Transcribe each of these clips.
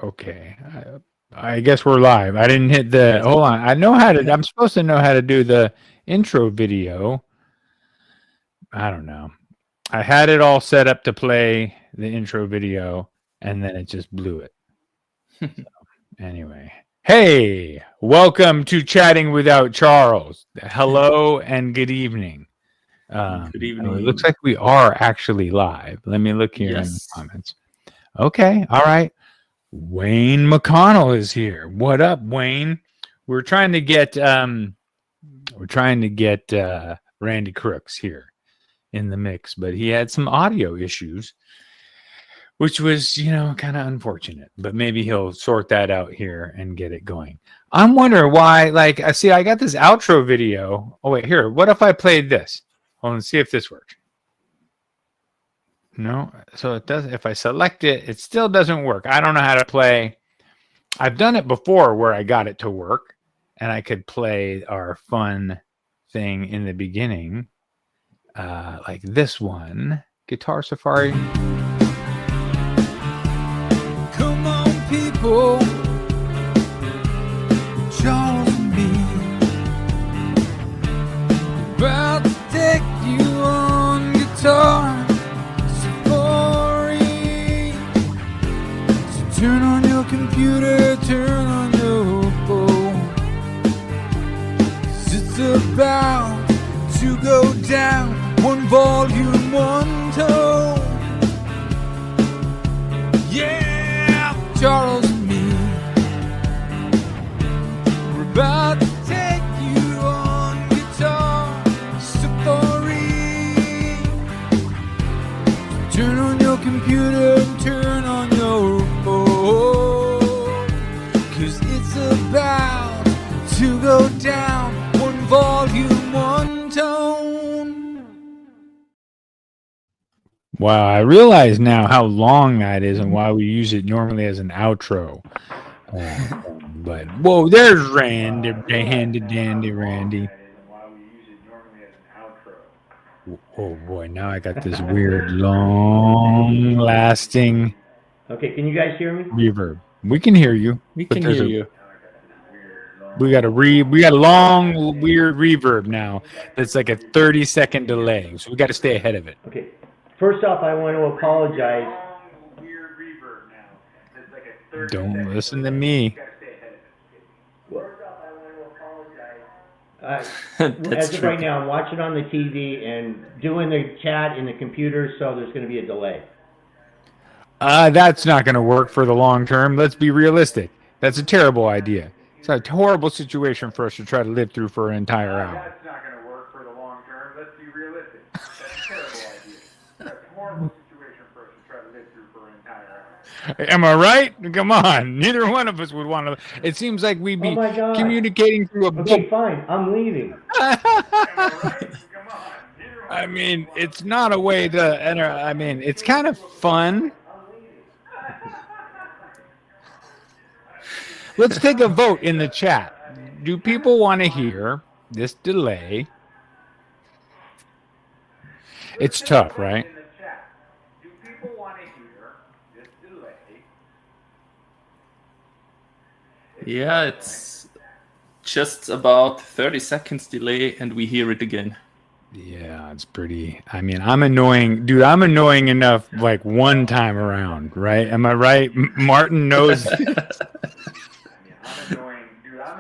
Okay. I guess we're live. I didn't hit the. Hold on. I'm supposed to know how to do the intro video. I don't know. I had it all set up to play the intro video, and then it just blew it. So, anyway. Hey, welcome to Chatting Without Charles. Hello and good evening. Good evening. It looks like we are actually live. Let me look here in the comments. Okay. All right. Wayne McConnell is here. What up, Wayne? We're trying to get Randy Crooks here in the mix, but he had some audio issues, which was, kind of unfortunate. But maybe he'll sort that out here and get it going. I'm wondering why. Like, I got this outro video. Oh wait, here. What if I played this? Hold on, see if this works. No, so it does. If I select it, it still doesn't work. I don't know how to play. I've done it before where I got it to work and I could play our fun thing in the beginning, like this one, Guitar Safari. Come on, people, Charles and me, about to take you on guitar. Turn on your computer, turn on your phone, 'cause it's about to go down, one volume, one tone. Yeah, Charles and me, we're about to take you on guitar safari. Turn on your computer, turn on your phone, 'cause it's about to go down, one volume, one tone. Wow, I realize now how long that is and why we use it normally as an outro. But whoa, there's Randy, Randy. Oh boy, now I got this weird, long-lasting. Okay, can you guys hear me? Reverb. We can hear you. We can hear you. We got a long, weird reverb now. That's like a 30-second delay, so we got to stay ahead of it. Okay. First off, I want to apologize. Don't listen to me. As of right now, I'm watching on the TV and doing the chat in the computer, so there's going to be a delay. That's not going to work for the long term. Let's be realistic. That's a terrible idea. It's a horrible situation for us to try to live through for an entire hour. That's not going to work for the long term. Let's be realistic. That's a terrible idea. That's a horrible situation for us to try to live through for an entire hour. Am I right? Come on. Neither one of us would want to. It seems like we'd be communicating through a book. Okay, fine. I'm leaving. I mean, it's not a way to enter. I mean, it's kind of fun. Let's take a vote in the chat. Do people want to hear this delay? It's tough, right? Do people want to hear this delay? Yeah, it's just about 30 seconds delay and we hear it again. Yeah, it's pretty. I mean, I'm annoying. Dude, I'm annoying enough like one time around, right? Am I right? Martin knows. I'm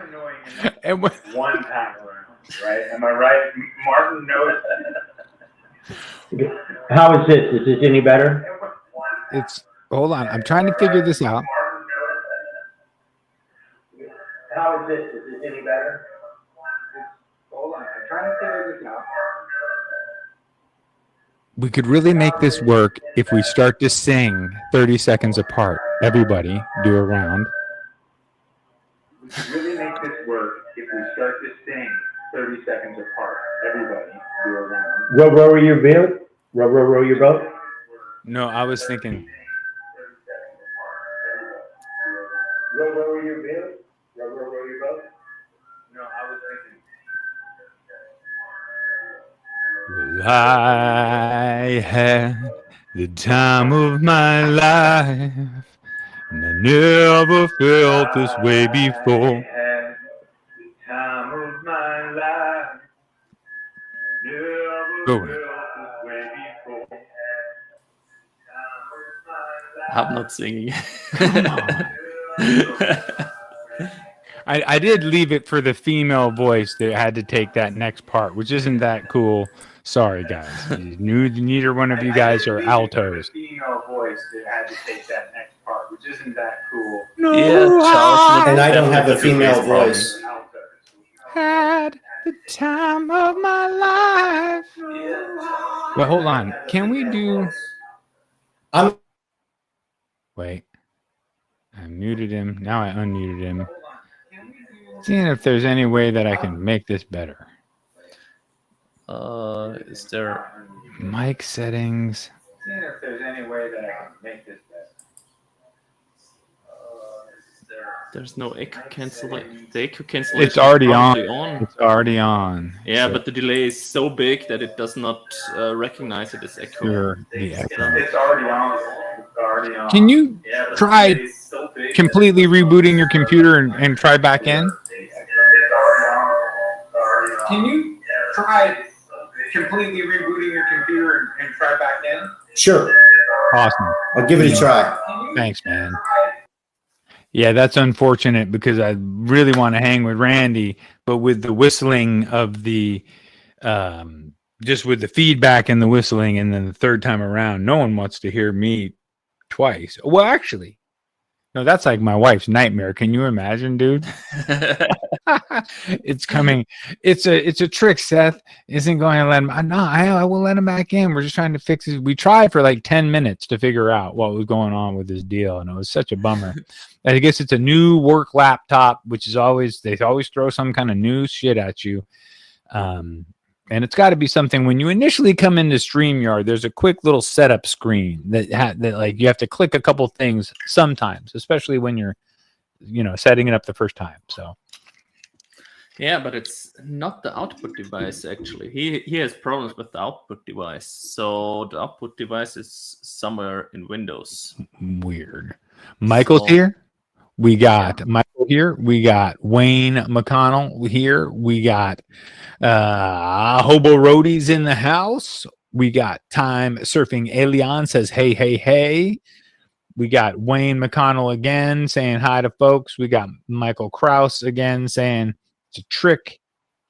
annoying enough one time around, right? Am I right? Martin knows. How is this? Is this any better? Hold on. I'm trying to figure this out. How is this? Is this any better? Hold on. I'm trying to figure this out. We could really make this work if we start to sing 30 seconds apart. Everybody, do a round. We could really make this work if we start to sing 30 seconds apart. Everybody, do a round. Row, row your boat? Row your boat? No, I was thinking. Row your boat? Row your boat? No, I was thinking. Well, I had the time of my life. And I never felt this way before. I had the time of my life. Never Go felt ahead. this way before. I'm not singing. Come on. I did leave it for the female voice that had to take that next part, which isn't that cool. Sorry, guys. Neither one of you guys are altos. Female voice that had to take that next part, which isn't that cool. Yeah, Charles would And I don't have a definitely be female praised for me. voice. Had the time of my life. Well, hold on. Can we do? I'm Wait. I muted him. Now I unmuted him. Seeing if there's any way that I can make this better. Is there? Mic settings. Seeing if there's any way that I can make this better. There's no echo cancellation. The echo cancellation It's already is on. probably It's already on. Yeah, So but the delay is so big that it does not recognize it as echo. sure, the echo. It's already on. It's already on. Can you Yeah, but the try delay is so big completely rebooting your computer and try back in? Can you try completely rebooting your computer and try back in? sure. Awesome. I'll give it a try. Thanks, man. Yeah, that's unfortunate because I really want to hang with Randy, but with the whistling of the, just with the feedback and the whistling, and then the third time around, no one wants to hear me twice. Well, actually, no, that's like my wife's nightmare. Can you imagine, dude? It's coming. It's a trick. Seth isn't going to let him. No, I will let him back in. We're just trying to fix it. We tried for like 10 minutes to figure out what was going on with this deal, and it was such a bummer. I guess it's a new work laptop, which is always, they always throw some kind of new shit at you. And it's got to be something when you initially come into StreamYard, there's a quick little setup screen that like you have to click a couple things sometimes, especially when you're, setting it up the first time. So Yeah, but it's not the output device actually. He has problems with the output device. So the output device is somewhere in Windows. weird. Michael's here. We got Michael here. We got Wayne McConnell here. We got Hobo Roadies in the house. We got Time Surfing Alien says, hey, hey, hey. We got Wayne McConnell again saying hi to folks. We got Michael Kraus again saying it's a trick.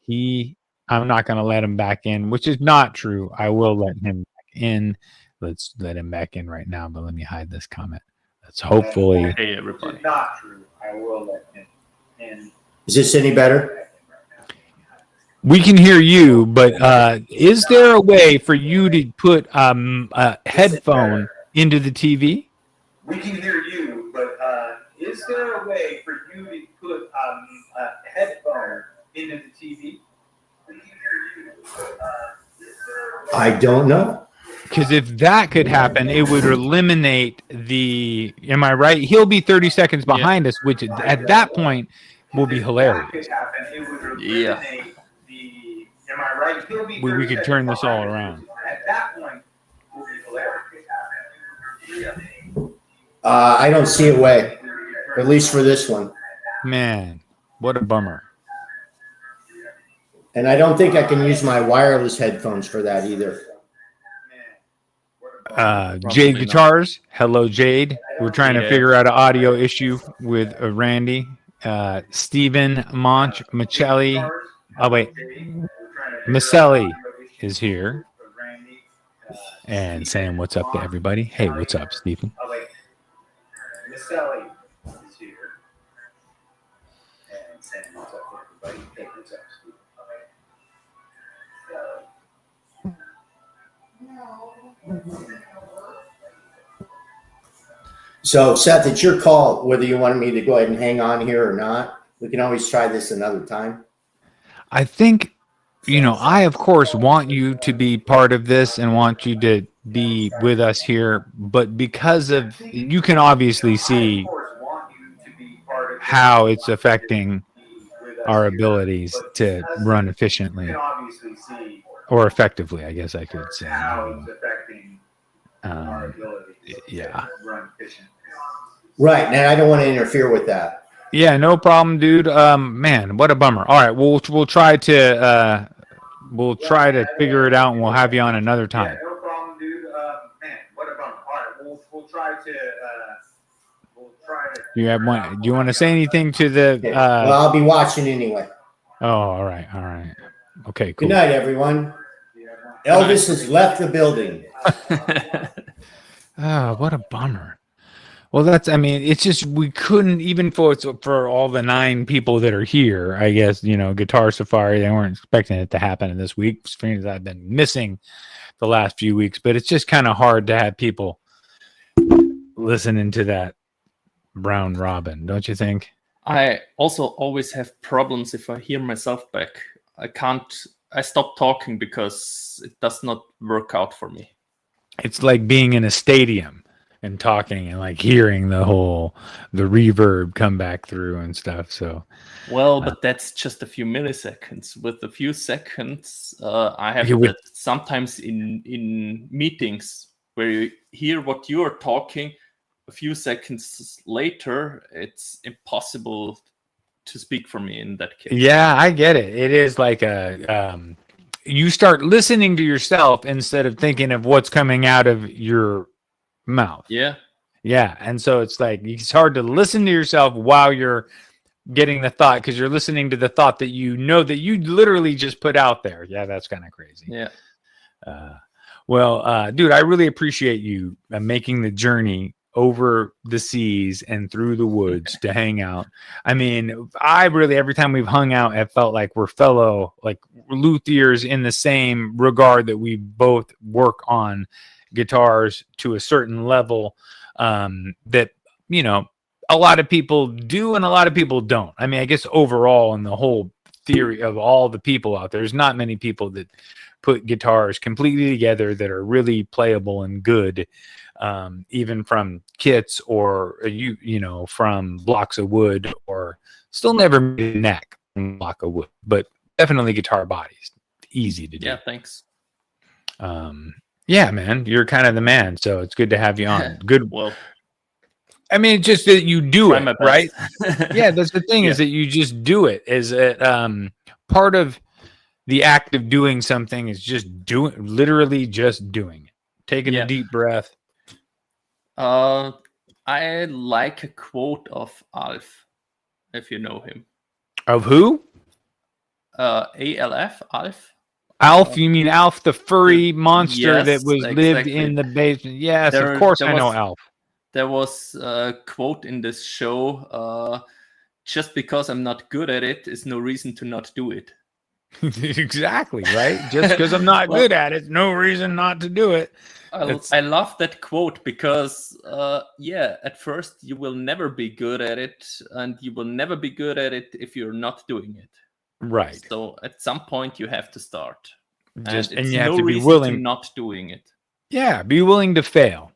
I'm not going to let him back in, which is not true. I will let him back in. Let's let him back in right now, but let me hide this comment. Let's hopefully. Hey everybody. It's not true. I will let him in. Is this any better? We can hear you, but is there a way for you to put a headphone into the TV? We can hear you, but is there a way for you to put a headphone into the TV? We can hear you, but is there a way? I don't know. Because if that could happen, it would eliminate the. Am I right? He'll be 30 seconds behind us, which at that point will be hilarious. If that could happen, it would Yeah. eliminate the. Am I right? He'll be We 30 could turn this all seconds around. behind us. At that point, will be hilarious. I don't see a way, at least for this one. Man, what a bummer. And I don't think I can use my wireless headphones for that either. Jade not. Guitars. Hello, Jade. We're trying to Yeah. figure out an audio issue with Randy. Stephen Michelli. Oh, wait. Maselli is here and saying what's up to everybody. Hey, what's up, Stephen? Oh, wait. Miss Sally is here. And saying what's up to everybody. Hey, what's up, Steve? So, Seth, it's your call whether you want me to go ahead and hang on here or not. We can always try this another time. I think, I, of course, want you to be part of this and want you to be with us here. But because of, you can obviously see how it's affecting our abilities to run efficiently or effectively, I guess I could say. How it's affecting our ability Yeah. to run efficiently. Right, and I don't want to interfere with that. Yeah, no problem, dude. Man, what a bummer. All right, we'll try to figure it out, and we'll have you on another time. Yeah, no problem, dude. Man, what a bummer. All right, we'll try to. Do you have one? Do you want to say anything to the? Okay. Well, I'll be watching anyway. Oh, all right. Okay, cool. Good night, everyone. Elvis has left the building. Oh, what a bummer. Well, it's just we couldn't, even for all the 9 people that are here, I guess, Guitar Safari, they weren't expecting it to happen in this week. Things I've been missing the last few weeks, but it's just kind of hard to have people listening to that Brown Robin, don't you think? I also always have problems if I hear myself back. I stop talking because it does not work out for me. It's like being in a stadium and talking and like hearing the reverb come back through and stuff. So, well, but that's just a few milliseconds. With a few seconds, I have that sometimes in meetings where you hear what you are talking. A few seconds later, it's impossible to speak for me in that case. Yeah, I get it. It is like you start listening to yourself instead of thinking of what's coming out of your mouth. Yeah. And so it's hard to listen to yourself while you're getting the thought, because you're listening to the thought that you literally just put out there. Yeah, that's kind of crazy. Yeah. Well, dude, I really appreciate you making the journey over the seas and through the woods to hang out. I mean, every time we've hung out, it felt like we're fellow luthiers in the same regard that we both work on guitars to a certain level, that, a lot of people do and a lot of people don't. I mean, I guess overall in the whole theory of all the people out there, there's not many people that put guitars completely together that are really playable and good. Even from kits or from blocks of wood, or still never made a neck block of wood, but definitely guitar bodies easy to do. Yeah, thanks. Yeah, man, you're kind of the man, so it's good to have you on. Good. Well, I mean, just that you do it, right? Yeah, that's the thing, is that you just do it. Is it part of the act of doing something is literally just doing it, taking a deep breath. I like a quote of Alf, if you know him. Of who? ALF, Alf. Alf, you mean Alf the furry monster yes, that was lived in the basement? Yes, of course I know Alf. There was a quote in this show, just because I'm not good at it is no reason to not do it. Exactly, right? Just because I'm not good at it, no reason not to do it. I love that quote because, at first you will never be good at it, and you will never be good at it if you're not doing it. Right. So at some point you have to start. And you have to be willing to not doing it. Yeah, be willing to fail.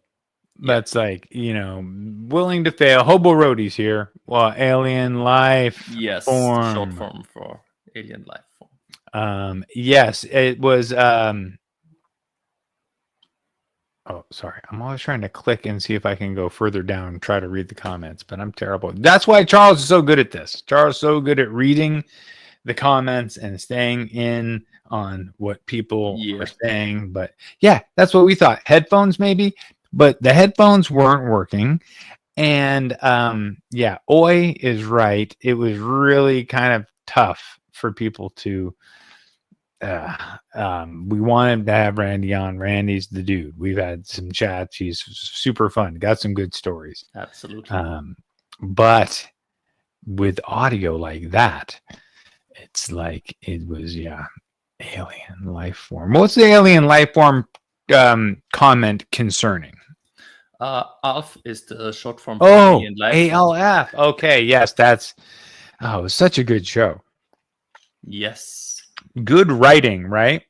That's willing to fail. Hobo Roadies here. Well, alien life. Yes, form. Short form for alien life form. Yes, it was. Oh, sorry. I'm always trying to click and see if I can go further down and try to read the comments, but I'm terrible. That's why Charles is so good at this. Charles is so good at reading the comments and staying in on what people are saying. But yeah, that's what we thought. Headphones maybe, but the headphones weren't working. And Oi is right. It was really kind of tough for people to we wanted to have Randy on. Randy's the dude. We've had some chats. He's super fun. Got some good stories. Absolutely. But with audio like that, it's like it was alien life form. What's the alien life form comment concerning? ALF is the short form for alien life form. ALF. Okay, yes, it was such a good show. Yes. Good writing, right?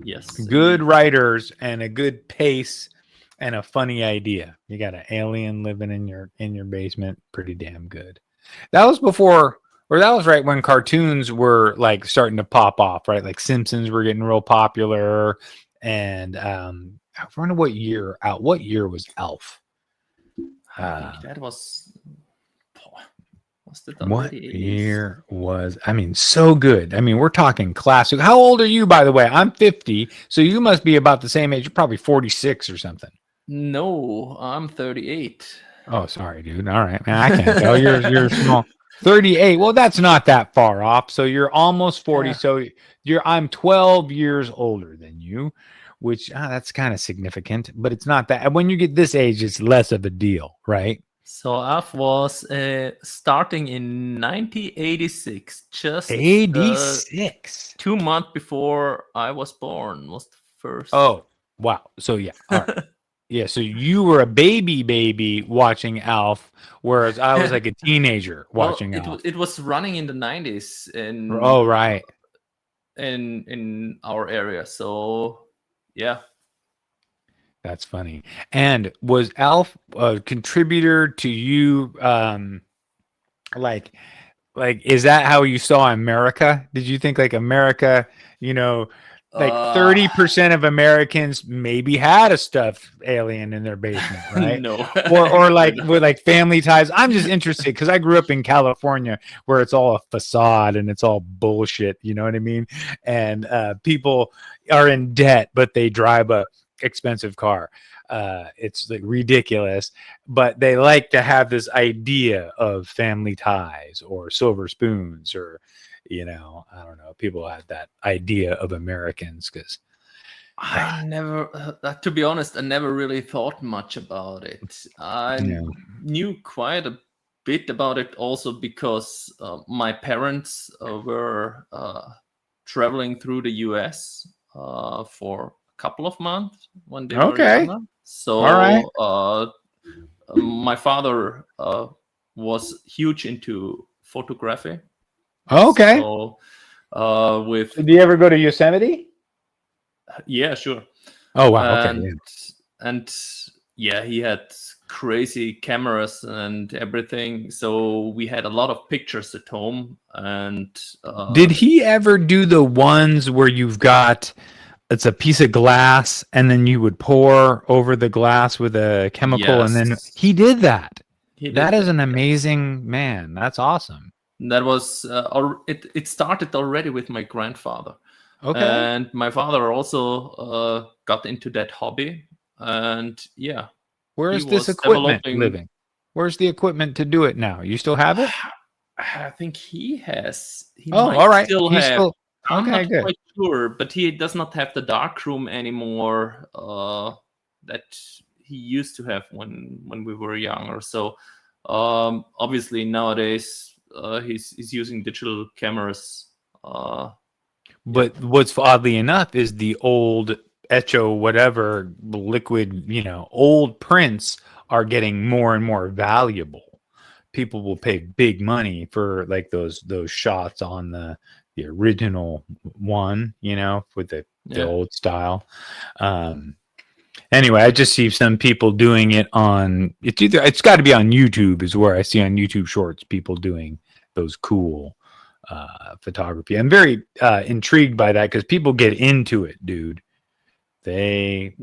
Yes. Good writers and a good pace and a funny idea. You got an alien living in your basement. Pretty damn good. That was before, or that was right when cartoons were like starting to pop off, right? Like Simpsons were getting real popular. And I wonder what year was Elf? I think that was it What already? year was, I mean, so good. I mean, we're talking classic. How old are you, by the way? I'm 50, so you must be about the same age. You're probably 46 or something. No, I'm 38. Oh, sorry, dude. All right, man. I can't tell. You're small. 38. Well, that's not that far off. So you're almost 40. Yeah. So I'm 12 years older than you, which that's kind of significant, but it's not that. When you get this age, it's less of a deal, right? So I was starting in 1986, just 86. 2 months before I was born was the first. Oh, wow. So yeah. All right. Yeah, so you were a baby watching Alf, whereas I was like a teenager watching Alf. It was running in the 90s Oh, right. in our area. So yeah. That's funny. And was Alf a contributor to you? Like, is that how you saw America? Did you think like America, like 30% of Americans maybe had a stuffed alien in their basement, right? No. or like with like Family Ties. I'm just interested because I grew up in California where it's all a facade and it's all bullshit. You know what I mean? And people are in debt, but they drive a expensive car. It's like ridiculous, but they like to have this idea of Family Ties or Silver Spoons or, I don't know. People have that idea of Americans because I never, to be honest, I never really thought much about it. I knew quite a bit about it also because my parents were traveling through the US for a couple of months when they were younger. So all right. My father was huge into photography. Okay. So, did you ever go to Yosemite? Yeah, sure. Oh wow. Okay. And yeah, he had crazy cameras and everything. So we had a lot of pictures at home. And did he ever do the ones where you've got it's a piece of glass and then you would pour over the glass with a chemical? Yes. And then he did that. That is an that. amazing man. That's awesome. That was it started already with my grandfather. Okay. And my father also got into that hobby. And yeah. Where's this equipment living? Where's the equipment to do it now? You still have it? I think he has. All right. Still have. I'm not good. quite sure, but he does not have the dark room anymore that he used to have when we were younger. So obviously nowadays he's using digital cameras. But what's oddly enough is the old Echo whatever liquid, old prints are getting more and more valuable. People will pay big money for like those shots on the original one, with the old style. Anyway, I just see some people doing it on it's got to be on YouTube is where I see on YouTube Shorts people doing those cool photography. I'm very intrigued by that because people get into it, dude. They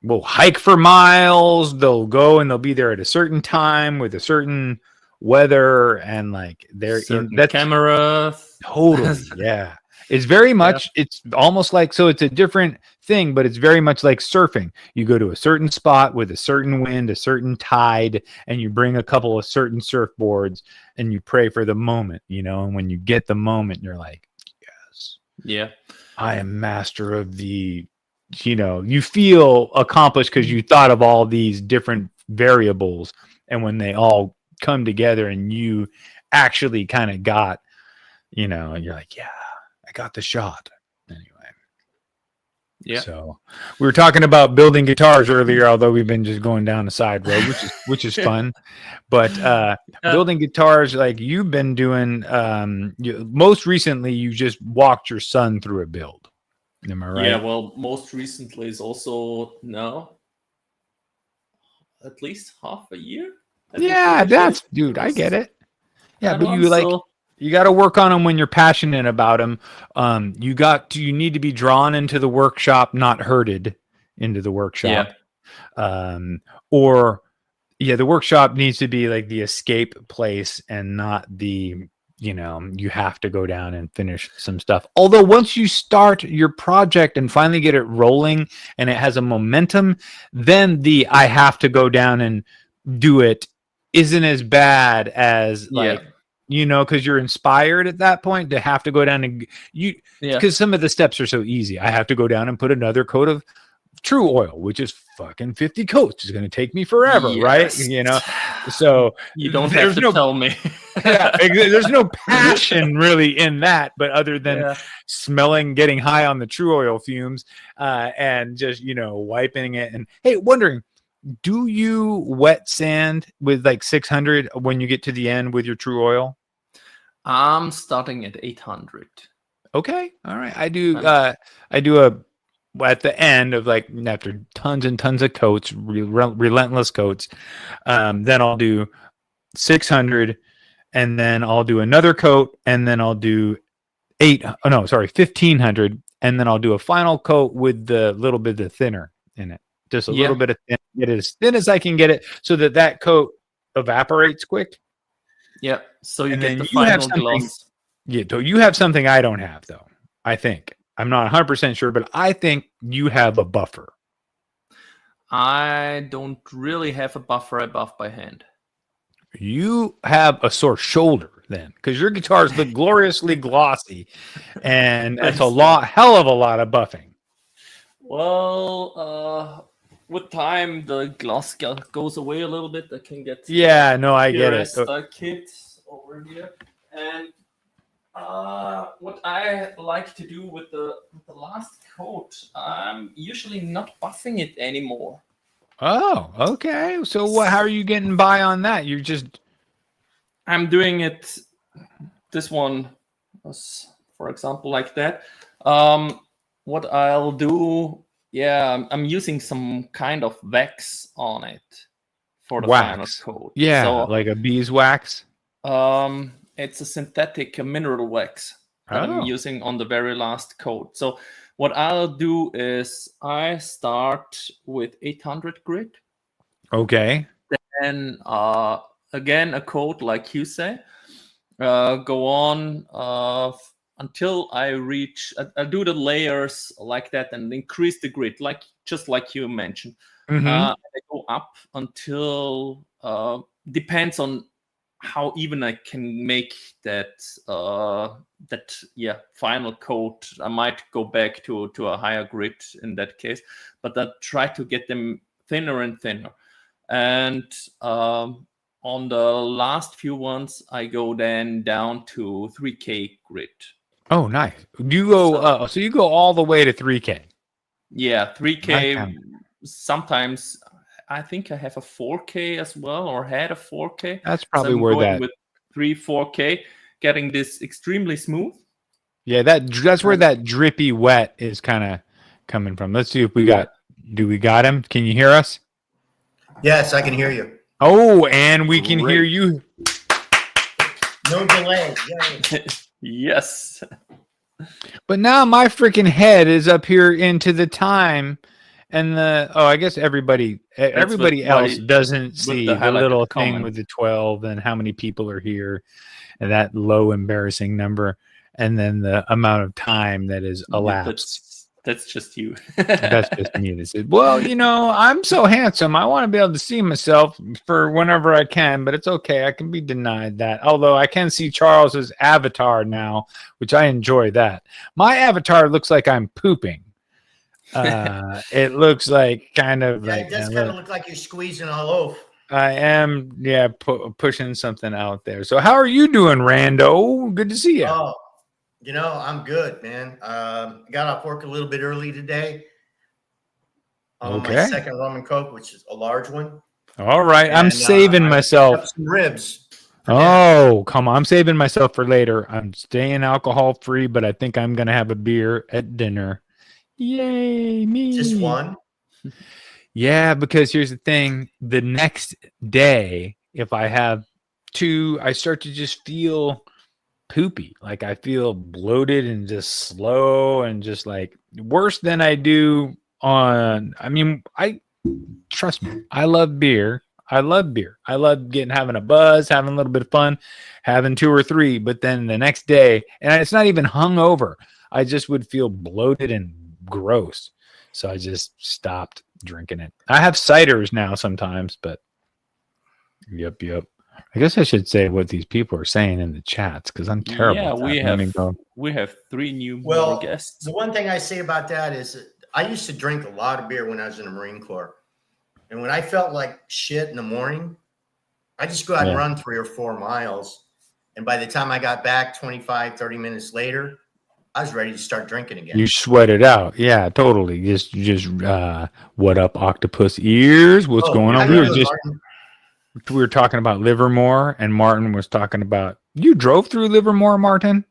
will hike for miles. They'll go and they'll be there at a certain time with a certain weather and like they're in that camera. Totally, yeah. It's very much. It's almost like it's a different thing, but it's very much like surfing. You go to a certain spot with a certain wind, a certain tide, and you bring a couple of certain surfboards and you pray for the moment, and when you get the moment, you're like, yes, yeah, I am master of the, you feel accomplished because you thought of all these different variables. And when they all come together and you actually kind of got, you're like, yeah, I got the shot. Anyway. Yeah. So we were talking about building guitars earlier, although we've been just going down the side road, which is fun. But building guitars, like you've been doing, most recently, you just walked your son through a build. Am I right? Yeah. Well, most recently is also at least half a year. Yeah, dude. I get it. Yeah, but you you got to work on them when you're passionate about them. You need to be drawn into the workshop, not herded into the workshop. Yeah. Or Yeah, the workshop needs to be like the escape place and not the, you have to go down and finish some stuff. Although once you start your project and finally get it rolling and it has a momentum, then the I have to go down and do it isn't as bad as like, because you're inspired at that point to have to go down and because some of the steps are so easy. I have to go down and put another coat of True Oil, which is fucking 50 coats. It's going to take me forever, right? So you don't have to tell me. There's no passion really in that, but other than smelling, getting high on the True Oil fumes, and just, wiping it. And hey, wondering, do you wet sand with like 600 when you get to the end with your True Oil? I'm starting at 800. Okay. All right. I do at the end of like after tons and tons of coats, relentless coats, then I'll do 600 and then I'll do another coat and then I'll do 1500 and then I'll do a final coat with the little bit of thinner in it. Just a little bit of thin, get it as thin as I can get it so that coat evaporates quick. Yeah. So you get the final gloss. Yeah. So you have something I don't have though, I think. I'm not 100% sure, but I think you have a buffer. I don't really have a buffer. I buff by hand. You have a sore shoulder then, because your guitars look gloriously glossy, and it's hell of a lot of buffing. Well, with time, the gloss goes away a little bit. I can get I get it. Kit over here, and what I like to do with the last coat, I'm usually not buffing it anymore. Oh, okay. So how are you getting by on that? I'm doing it. This one was, for example, like that. What I'll do, I'm using some kind of wax on it for the final coat. Yeah, so, like a beeswax. It's a synthetic mineral wax that I'm using on the very last coat. So what I'll do is I start with 800 grit. Okay. Then again, a coat like you say. Go on until I reach, I do the layers like that and increase the grit, just like you mentioned. Mm-hmm. I go up until, depends on how even I can make that final coat. I might go back to a higher grit in that case, but I try to get them thinner and thinner. And on the last few ones, I go then down to 3K grit. Oh, nice. You go so you go all the way to 3K. Yeah, 3K. Sometimes I think I have a 4K as well, or had a 4K. That's probably so where that with 3-4K, getting this extremely smooth. Yeah, that's where that drippy wet is kind of coming from. Let's see if we got him. Can you hear us? Yes, I can hear you. Oh, and we can hear you. No delay. Yes. But now my freaking head is up here into the time. And I guess everybody else doesn't see the little thing with the 12 and how many people are here and that low embarrassing number and then the amount of time that is elapsed. That's just you. That's just me. That said, well, I'm so handsome. I want to be able to see myself for whenever I can, but it's okay. I can be denied that. Although I can see Charles's avatar now, which I enjoy that. My avatar looks like I'm pooping. It looks like kind of it does kind of look like you're squeezing a loaf. I am, pushing something out there. So how are you doing, Rando? Good to see you. Oh, I'm good, man. Got off work a little bit early today. My second rum and coke, which is a large one. All right, I'm saving myself some ribs. Oh, come on. I'm saving myself for later. I'm staying alcohol free, but I think I'm going to have a beer at dinner. Yay, me. Just one? Yeah, because here's the thing. The next day, if I have two, I start to just feel poopy. Like I feel bloated and just slow and just like worse than I do trust me, I love beer. I love beer. I love having a buzz, having a little bit of fun, having 2 or 3. But then the next day, and it's not even hungover, I just would feel bloated and gross. So I just stopped drinking it. I have ciders now sometimes, but yep. I guess I should say what these people are saying in the chats because I'm terrible. Yeah, we have 3 new more guests. The one thing I say about that is I used to drink a lot of beer when I was in the Marine Corps. And when I felt like shit in the morning, I just go out and run 3 or 4 miles. And by the time I got back 25, 30 minutes later, I was ready to start drinking again. You sweat it out. Yeah, totally. Just what up, octopus ears? What's going on? We were talking about Livermore, and Martin was talking about, you drove through Livermore, Martin?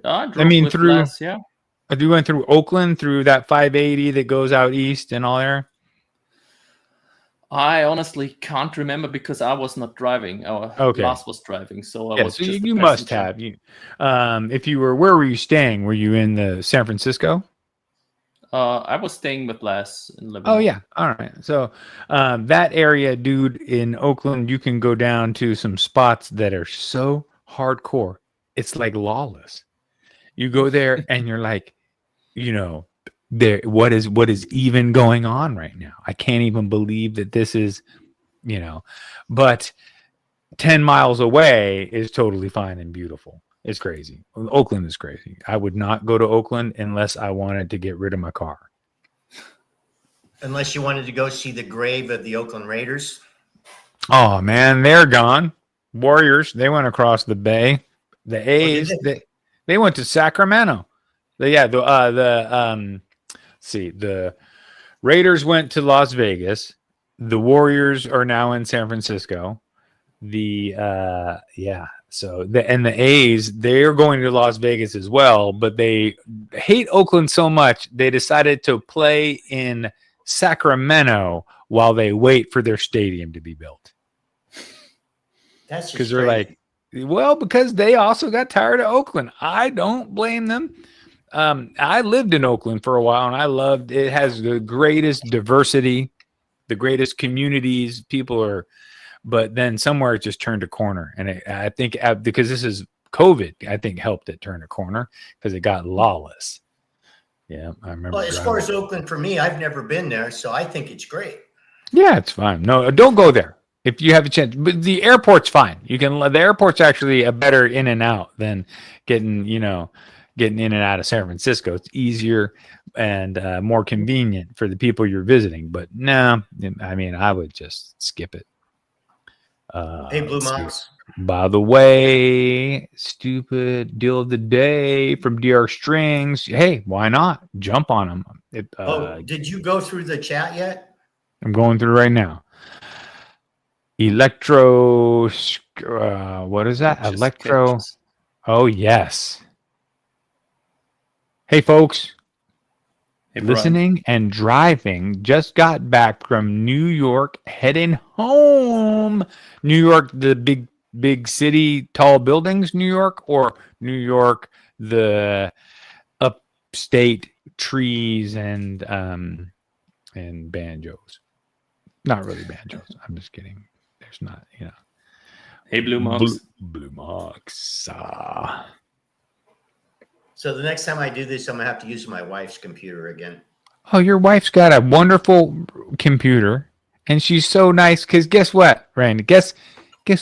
I mean, through Les, yeah. You went through Oakland, through that 580 that goes out east and all there? I honestly can't remember because I was not driving. Lars was driving, so I was. So you must have. If you were, where were you staying? Were you in the San Francisco? I was staying with Les in Livermore. Oh yeah, all right. So that area, dude, in Oakland, you can go down to some spots that are so hardcore. It's like lawless. You go there and you're like, what is even going on right now? I can't even believe that this is, but 10 miles away is totally fine and beautiful. It's crazy. Oakland is crazy. I would not go to Oakland unless I wanted to get rid of my car. Unless you wanted to go see the grave of the Oakland Raiders. Oh man, they're gone. Warriors, they went across the bay. The A's, they went to Sacramento. The Raiders went to Las Vegas. The Warriors are now in San Francisco. The A's, they're going to Las Vegas as well, but they hate Oakland so much they decided to play in Sacramento while they wait for their stadium to be built. That's because they're like, because they also got tired of Oakland. I don't blame them. I lived in Oakland for a while, and I loved it. It has the greatest diversity, the greatest communities. People are, but then somewhere it just turned a corner, and I think because this is COVID, I think helped it turn a corner because it got lawless. Yeah, I remember. Well, as far as Oakland, for me, I've never been there, so I think it's great. Yeah, it's fine. No, don't go there if you have a chance. But the airport's fine. The airport's actually a better in and out than getting in and out of San Francisco. It's easier and more convenient for the people you're visiting. But no, I mean, I would just skip it. Hey, Blue Mox. By the way, stupid deal of the day from DR Strings. Hey, why not? Jump on them. Did you go through the chat yet? I'm going through right now. Electro. What is that? Electro. Oh, yes. Hey, folks. Hey, listening and driving, just got back from New York, heading home. New York, the big city, tall buildings, New York, or New York, the upstate trees and banjos. Not really banjos. I'm just kidding. There's not, Hey, Blue Mox. Blue Mox. So the next time I do this, I'm going to have to use my wife's computer again. Oh, your wife's got a wonderful computer, and she's so nice. Because guess what, Randy? Guess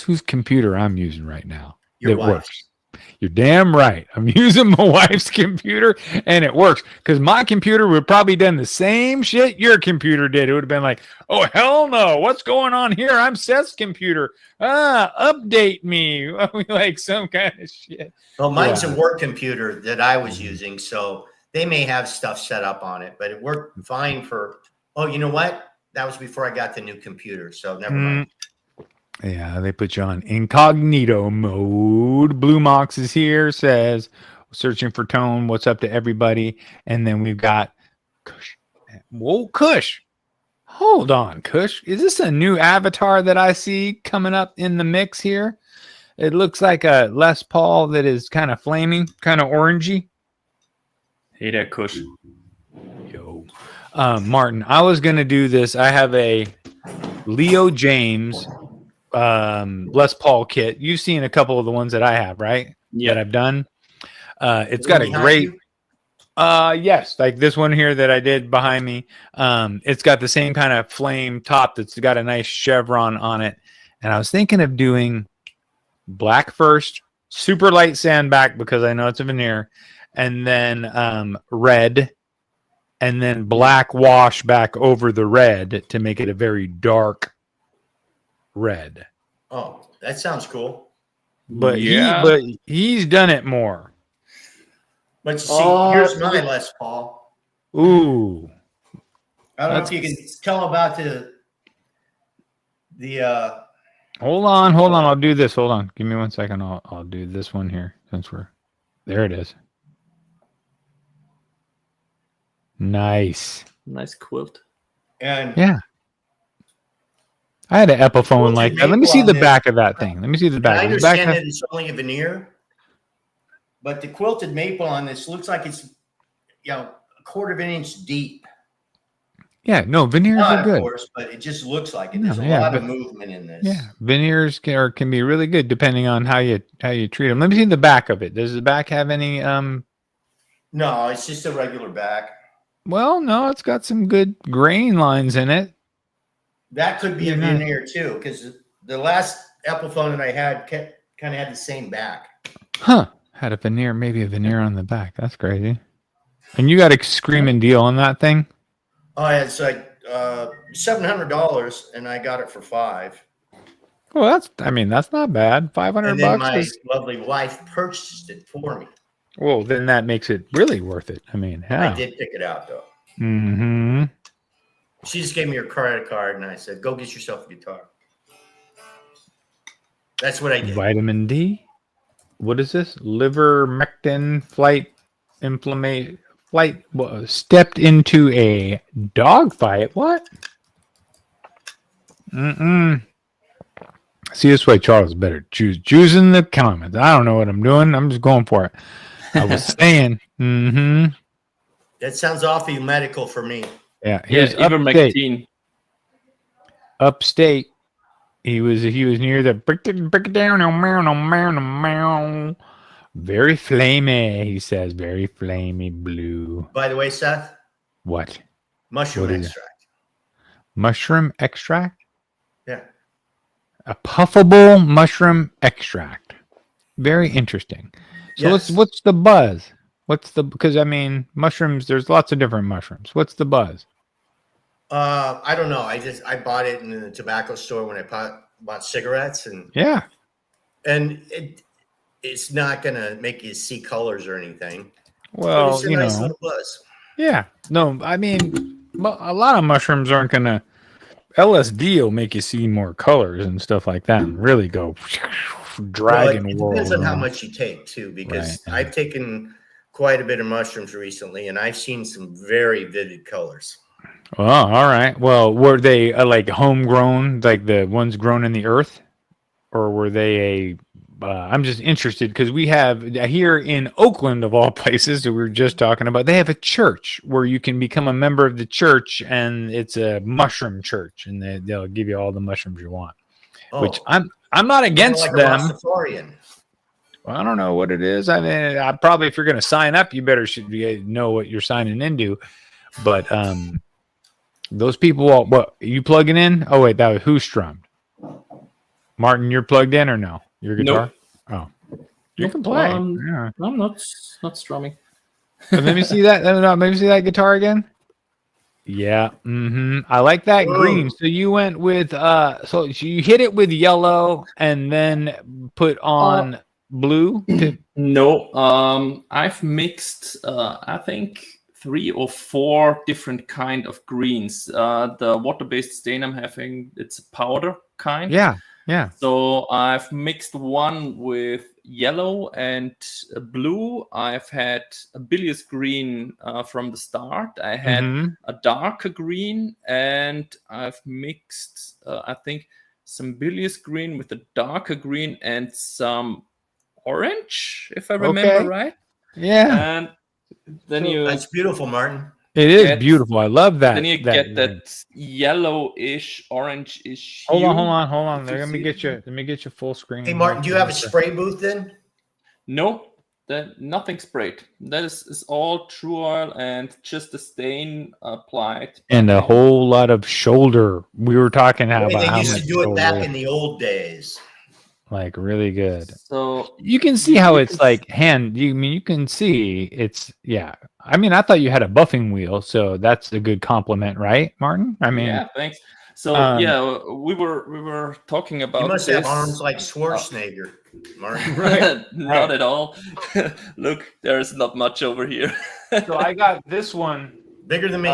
whose computer I'm using right now? Your wife's. Works. You're damn right. I'm using my wife's computer, and it works. Because my computer would probably done the same shit your computer did. It would have been like, oh, hell no. What's going on here? I'm Seth's computer. Update me. Like some kind of shit. Well, mine's a work computer that I was using, so they may have stuff set up on it, but it worked fine for, you know what? That was before I got the new computer, so never mind. Yeah, they put you on incognito mode. Blue Mox is here, says, searching for tone. What's up to everybody? And then we've got Kush. Whoa, Kush. Hold on, Kush. Is this a new avatar that I see coming up in the mix here? It looks like a Les Paul that is kind of flaming, kind of orangey. Hey there, Kush. Yo. Martin, I was going to do this. I have a Leo James Les Paul kit. You've seen a couple of the ones that I have, right? Yeah. That I've done. It's The got one a behind great. you? Yes, like this one here that I did behind me. It's got the same kind of flame top that's got a nice chevron on it. And I was thinking of doing black first, super light sand back because I know it's a veneer, and then red, and then black wash back over the red to make it a very dark red. Oh, that sounds cool. But Yeah. he's done it more. But you see, here's my Les Paul. Ooh. I don't know if you can tell about the Hold on. I'll do this. Hold on. Give me 1 second. I'll do this one here since we're there. It is. Nice. Nice quilt. and Yeah. I had an Epiphone like that. Let me see the back of that thing. Let me see the I back. understand that it's only a veneer, but the quilted maple on this looks like it's a quarter of an inch deep. Yeah, no, veneers Not, are good. of course, but it just looks like it. No, There's a yeah, lot of but- movement in this. Yeah, veneers can be really good depending on how you treat them. Let me see the back of it. Does the back have any? No, it's just a regular back. Well, no, it's got some good grain lines in it. That could be a Yeah. veneer too, because the last Epiphone that I had kind of had the same back. Huh? Had a veneer, maybe a veneer on the back. That's crazy. And you got a screaming deal on that thing? Oh, it's like $700, and I got it for $500. Well, that's not bad. $500 And then my is. lovely wife purchased it for me. Well, then that makes it really worth it. I mean, yeah. I did pick it out though. Mm-hmm. She just gave me her credit card, and I said, "Go get yourself a guitar." That's what I did. Vitamin D. What is this? Livermectin stepped into a dog fight. What? See, this way Charles better choose in the comments. I don't know what I'm doing. I'm just going for it. I was saying. That sounds awfully medical for me. Yeah. Yeah, Here's upstate. ivermectin. Upstate. He was near the break it down. Very flamy, he says. Very flamy blue. By the way, Seth, What? mushroom What is it? extract. Mushroom extract? Yeah. A puffable mushroom extract. Very interesting. So Yes. what's the buzz? Because I mean, mushrooms, there's lots of different mushrooms. What's the buzz? I don't know. I bought it in the tobacco store when I bought cigarettes, and Yeah. it's not gonna make you see colors or anything. But Well, it's a nice little buzz. Yeah. No, I mean, a lot of mushrooms aren't going to. LSD will make you see more colors and stuff like that and really go dragon It world. depends on how much you take, too, because Right. I've taken quite a bit of mushrooms recently, and I've seen some very vivid colors. Oh, all right. Well, were they like homegrown, like the ones grown in the earth? Or were they I'm just interested because we have here in Oakland, of all places that we were just talking about, they have a church where you can become a member of the church, and it's a mushroom church, and they'll give you all the mushrooms you want. Oh, Which I'm not against like them. A Rastafarian. Well, I don't know what it is. I mean, I probably if you're going to sign up, you better know what you're signing into. But those people, what you plugging in? Oh wait, that was who strummed? Martin, you're plugged in or no? Your guitar? Nope. Oh, you can play. Yeah. I'm not strumming. But let me see that. Let me see that guitar again. Yeah. I like that green. So you went with so you hit it with yellow and then put on blue. No, I've mixed I think 3 or 4 different kind of greens. The water-based stain I'm having, it's a powder kind. Yeah. So I've mixed one with yellow and blue. I've had a bilious green from the start. I had a darker green, and I've mixed, I think, some bilious green with a darker green and some orange, if I remember right. Yeah. And then That's beautiful, Martin. It is get beautiful. I love that. then you get that yellowish, orange-ish Hold hue. on. if you Let me see get it. you. Let me get you full screen. Hey, here. Martin, do you have a spray booth then? No, nothing sprayed. That is all true oil and just a stain applied. by And a hand. whole lot of shoulder. We were talking The way about they how used much to do it back shoulder, in the old days. like really good. So You can see you- how you it's can like hand. You can see it's yeah. I mean, I thought you had a buffing wheel, so that's a good compliment, right, Martin? I mean, yeah, thanks. So um, yeah, we were talking about You must this. have arms like Schwarzenegger, Martin. Right. Not at all. Look, there's not much over here. So I got this one. Bigger than me.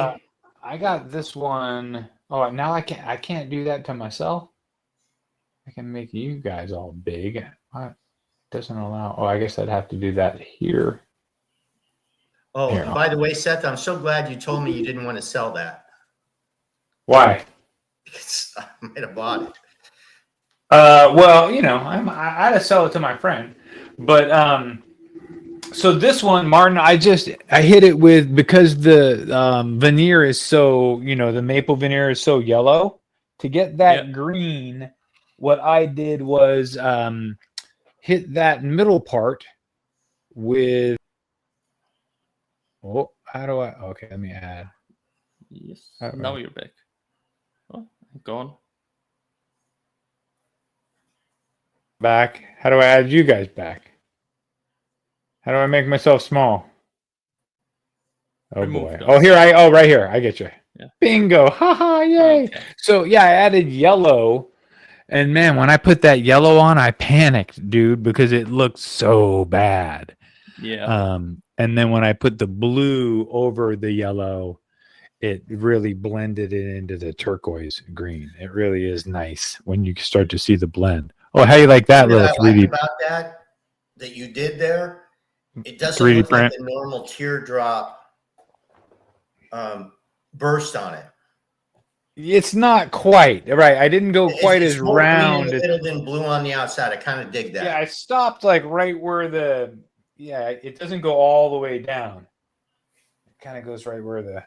I got this one. Oh, now I can't do that to myself. I can make you guys all big. What doesn't allow? Oh, I guess I'd have to do that here. Oh, Here. and by the way, Seth, I'm so glad you told me you didn't want to sell that. Why? Because I might have bought it. Well, I had to sell it to my friend, but so this one, Martin, I hit it with because the veneer is so, the maple veneer is so yellow. To get that green, what I did was hit that middle part with. Oh, how do I? Okay, let me add. Yes. All right. Now you're back. Oh, gone. Back. How do I add you guys back? How do I make myself small? Oh Remove boy. those. Oh, right here. I get you. Yeah. Bingo. Haha, yay. Okay. So yeah, I added yellow. And man, when I put that yellow on, I panicked, dude, because it looked so bad. Yeah. And then when I put the blue over the yellow, it really blended it into the turquoise green. It really is nice when you start to see the blend. Oh, how you like that You know little what I 3D? like about that you did there? It doesn't 3D look print. like the normal teardrop burst on it. It's not quite right. I didn't go quite It's as more round. green in the middle than blue on the outside. I kind of dig that. Yeah, I stopped like right where the it doesn't go all the way down. It kind of goes right where the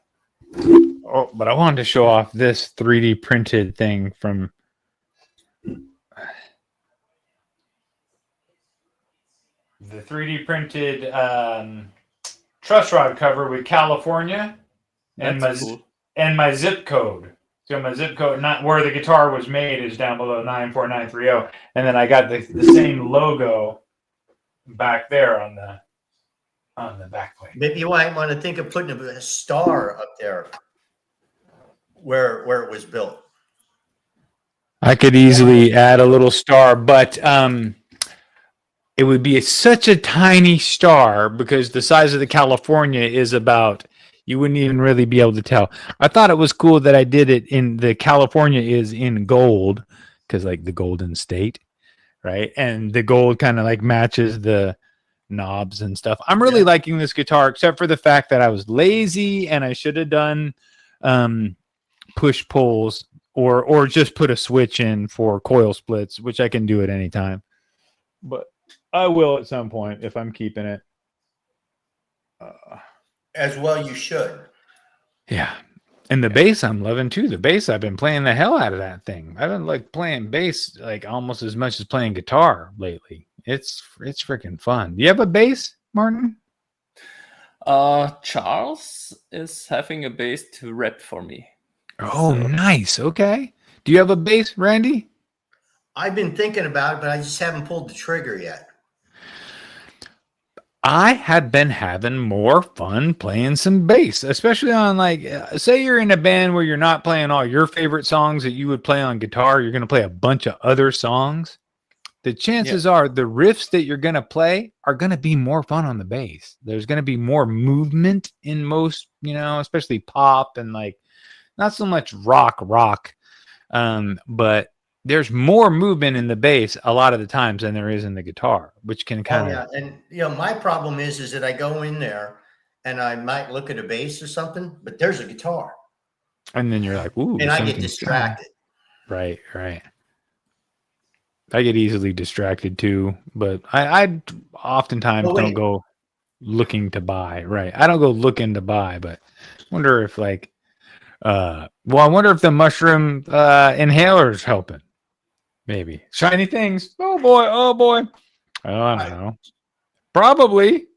but I wanted to show off this 3D printed thing from the 3D printed truss rod cover with California and That's cool. my zip code. So my zip code, not where the guitar was made, is down below 94930, and then I got the same logo back there on the back plate. Maybe you might want to think of putting a star up there where it was built. I could easily add a little star, but it would be such a tiny star because the size of the California is about, you wouldn't even really be able to tell. I thought it was cool that I did it in the California is in gold because like the Golden State, right? And the gold kind of like matches the knobs and stuff. I'm really liking this guitar, except for the fact that I was lazy and I should have done push pulls or just put a switch in for coil splits, which I can do at any time. But I will at some point if I'm keeping it. As well, you should. Yeah. And the bass I'm loving too. The bass, I've been playing the hell out of that thing. I've been like playing bass like almost as much as playing guitar lately. It's freaking fun. Do you have a bass, Martin? Charles is having a bass to rep for me. Oh, nice. Okay. Do you have a bass, Randy? I've been thinking about it, but I just haven't pulled the trigger yet. I have been having more fun playing some bass, especially on like, say you're in a band where you're not playing all your favorite songs that you would play on guitar. You're going to play a bunch of other songs. The chances are the riffs that you're going to play are going to be more fun on the bass. There's going to be more movement in most, especially pop and like not so much rock, but there's more movement in the bass a lot of the times than there is in the guitar, which can kind of. And my problem is that I go in there and I might look at a bass or something, but there's a guitar, and then you're like, ooh, and I get distracted. Right. I get easily distracted too, but I oftentimes don't go. looking to buy. Right. I don't go looking to buy, but wonder if like, I wonder if the mushroom inhaler's helping. Maybe shiny things. Oh boy. Oh boy. I don't know. Probably.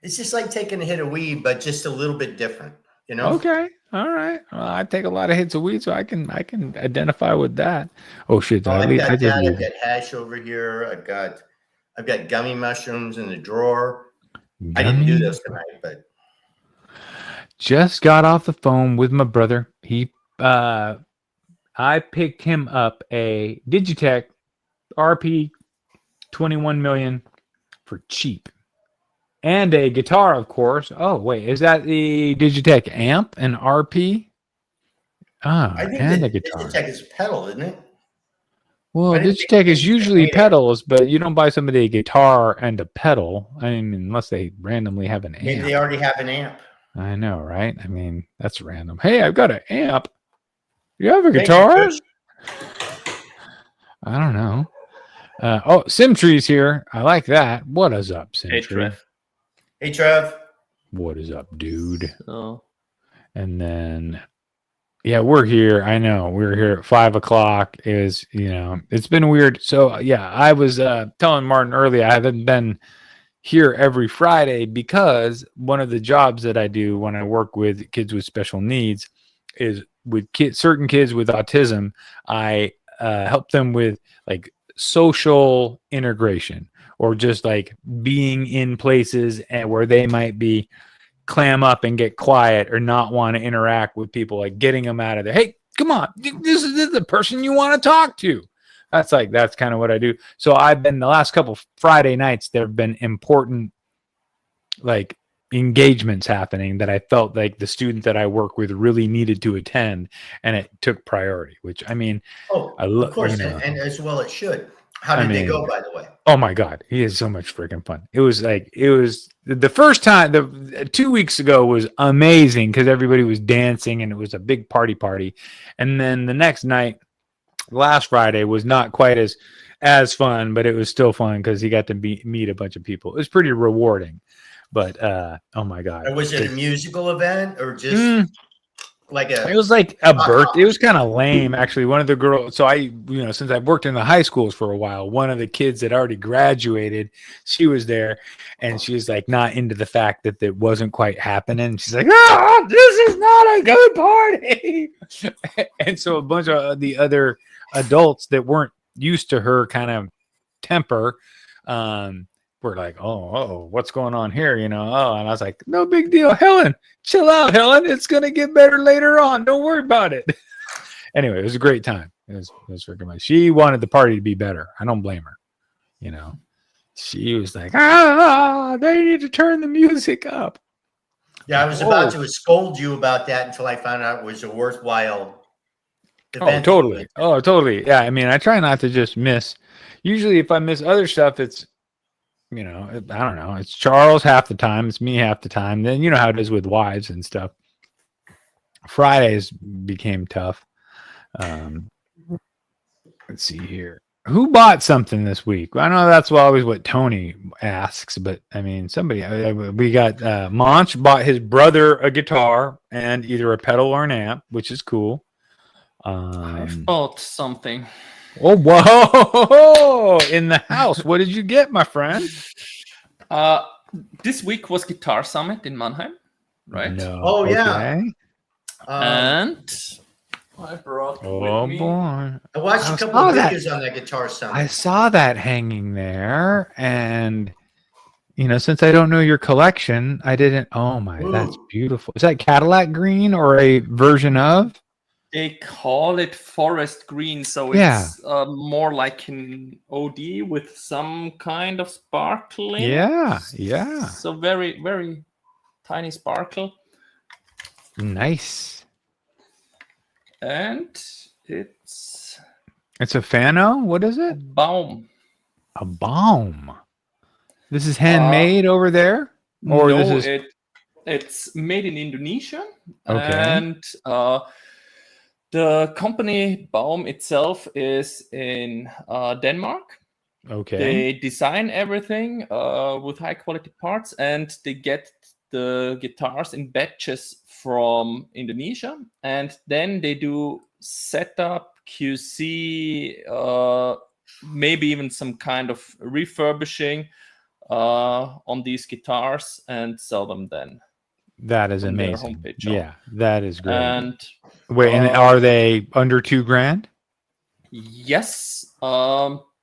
It's just like taking a hit of weed, but just a little bit different, you know? Okay. All right. Well, I take a lot of hits of weed, so I can identify with that. Oh shit! Well, I've got I did that. leave. I've got hash over here. I've got gummy mushrooms in the drawer. I didn't do Gummy? this tonight, but Just got off the phone with my brother. I picked him up a Digitech RP 21 million for cheap. And a guitar, of course. Oh, wait, is that the Digitech amp and RP? Ah, I think and a that guitar. Digitech is pedal, isn't it? Well, I didn't think Digitech is Digitech usually made it. pedals, but you don't buy somebody a guitar and a pedal. I mean, unless they randomly have an Maybe amp. they already have an amp. I know, right? I mean, that's random. Hey, I've got an amp. You have a Thank you, guitar? Chris. I don't know. Simtree's here. I like that. What is up, Hey, Simtree? Trev. Hey, Trev. What is up, dude? So, And then, yeah, we're here. I know we're here at 5:00. It's been weird. So yeah, I was telling Martin earlier I haven't been here every Friday because one of the jobs that I do when I work with kids with special needs is with certain kids with autism. I help them with like social integration or just like being in places and where they might be clam up and get quiet or not want to interact with people, like getting them out of there. Hey, come on, this is the person you want to talk to. That's kind of what I do. So I've been the last couple Friday nights, there have been important like engagements happening that I felt like the student that I work with really needed to attend, and it took priority, which I mean, Oh, of course, and as well it should. How did they go, by the way? Oh my God, he is so much freaking fun. It was the first time, the 2 weeks ago was amazing because everybody was dancing and it was a big party. And then the next night, last Friday, was not quite as fun, but it was still fun because he got to meet a bunch of people. It was pretty rewarding. But oh my God. Or was it a musical event or just like it was like a birthday. It was kind of lame, actually. One of the girls, so since I've worked in the high schools for a while, one of the kids that already graduated, she was there, and she was like not into the fact that it wasn't quite happening. She's like, "Oh, this is not a good party." And so a bunch of the other adults that weren't used to her kind of temper, were like, oh, what's going on here? And I was like, no big deal. Helen, chill out, Helen. It's going to get better later on. Don't worry about it. Anyway, it was a great time. It was freaking nice. She wanted the party to be better. I don't blame her. She was like, they need to turn the music up. Yeah, I was about to scold you about that until I found out it was a worthwhile event. Oh, totally. Yeah, I mean, I try not to just miss. Usually if I miss other stuff, it's, I don't know. It's Charles half the time. It's me half the time. Then you know how it is with wives and stuff. Fridays became tough. Let's see here. Who bought something this week? I know that's always what Tony asks, but I mean, we got Monch bought his brother a guitar and either a pedal or an amp, which is cool. I bought something. Oh, whoa! In the house. What did you get, my friend? This week was Guitar Summit in Mannheim, right? No. Oh, yeah. Okay. And I brought with me. Boy. I watched a couple of videos on that Guitar Summit. I saw that hanging there, and since I don't know your collection, I didn't. Oh my, that's beautiful. Is that Cadillac green or a version of? They call it forest green, so it's more like an OD with some kind of sparkling. Yeah. So very, very tiny sparkle. Nice. And it's a Fano? What is it? Baum. A Baum. This is handmade over there? Or no, this is... it's made in Indonesia. Okay. And the company Baum itself is in Denmark. Okay. They design everything with high quality parts, and they get the guitars in batches from Indonesia, and then they do setup, QC, maybe even some kind of refurbishing on these guitars, and sell them then That is from their amazing. homepage. Yeah, that is great. And Wait, and are they under $2,000? yes,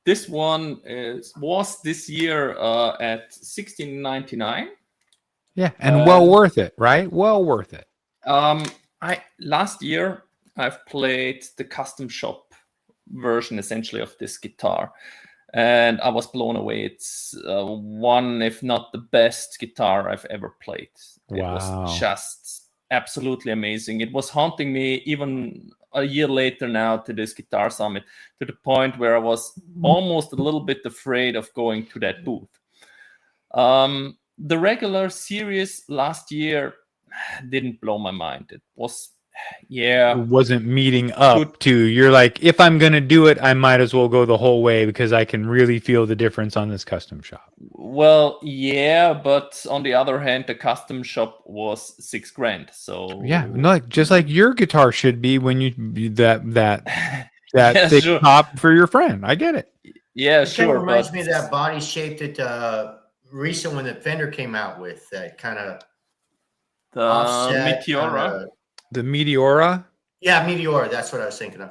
this one was this year at $16.99. Yeah, and well worth it, right? Well worth it. Last year I've played the custom shop version essentially of this guitar, and I was blown away. It's one, if not the best guitar I've ever played. It Wow. was just absolutely amazing. It was haunting me even a year later now to this Guitar Summit, to the point where I was almost a little bit afraid of going to that booth. The regular series last year didn't blow my mind. It was, It wasn't meeting up to, you're like, if I'm going to do it, I might as well go the whole way because I can really feel the difference on this custom shop. Well, yeah, but on the other hand, the custom shop was $6,000. So yeah, no, just like your guitar should be when you that Yeah, thick sure. top for your friend. I get it. Yeah, It kind sure. of reminds But me of that body shape that recent one that Fender came out with, that kind of the offset. Meteora. The Meteora. Yeah, Meteora. That's what I was thinking of.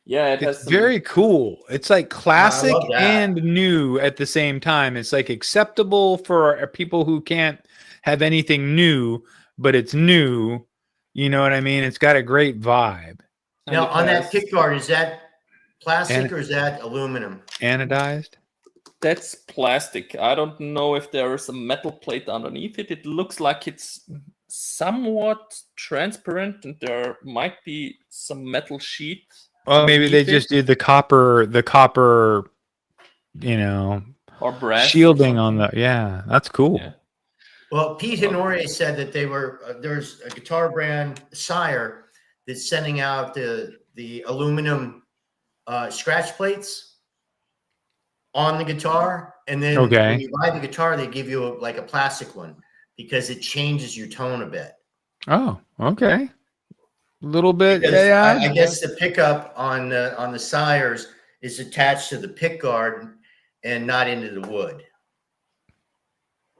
Yeah, it has It's some, very cool. It's like classic love that. and new at the same time. It's like acceptable for people who can't have anything new, but it's new. You know what I mean? It's got a great vibe. and Now, it on that has- pickguard, is that plastic And- or is that aluminum? Anodized. That's plastic. I don't know if there is a metal plate underneath it. It looks like it's somewhat transparent, and there might be some metal sheet. Oh, maybe they underneath it, just did the copper, you know, or brass or shielding on something. the. Yeah, that's cool. Yeah. Well, Pete Honore said that they were there's a guitar brand, Sire, that's sending out the aluminum scratch plates on the guitar, and then Okay. when you buy the guitar, they give you like a plastic one because it changes your tone a bit. Oh, okay. A little bit. Because Yeah, I guess the pickup on the Sires is attached to the pick guard and not into the wood.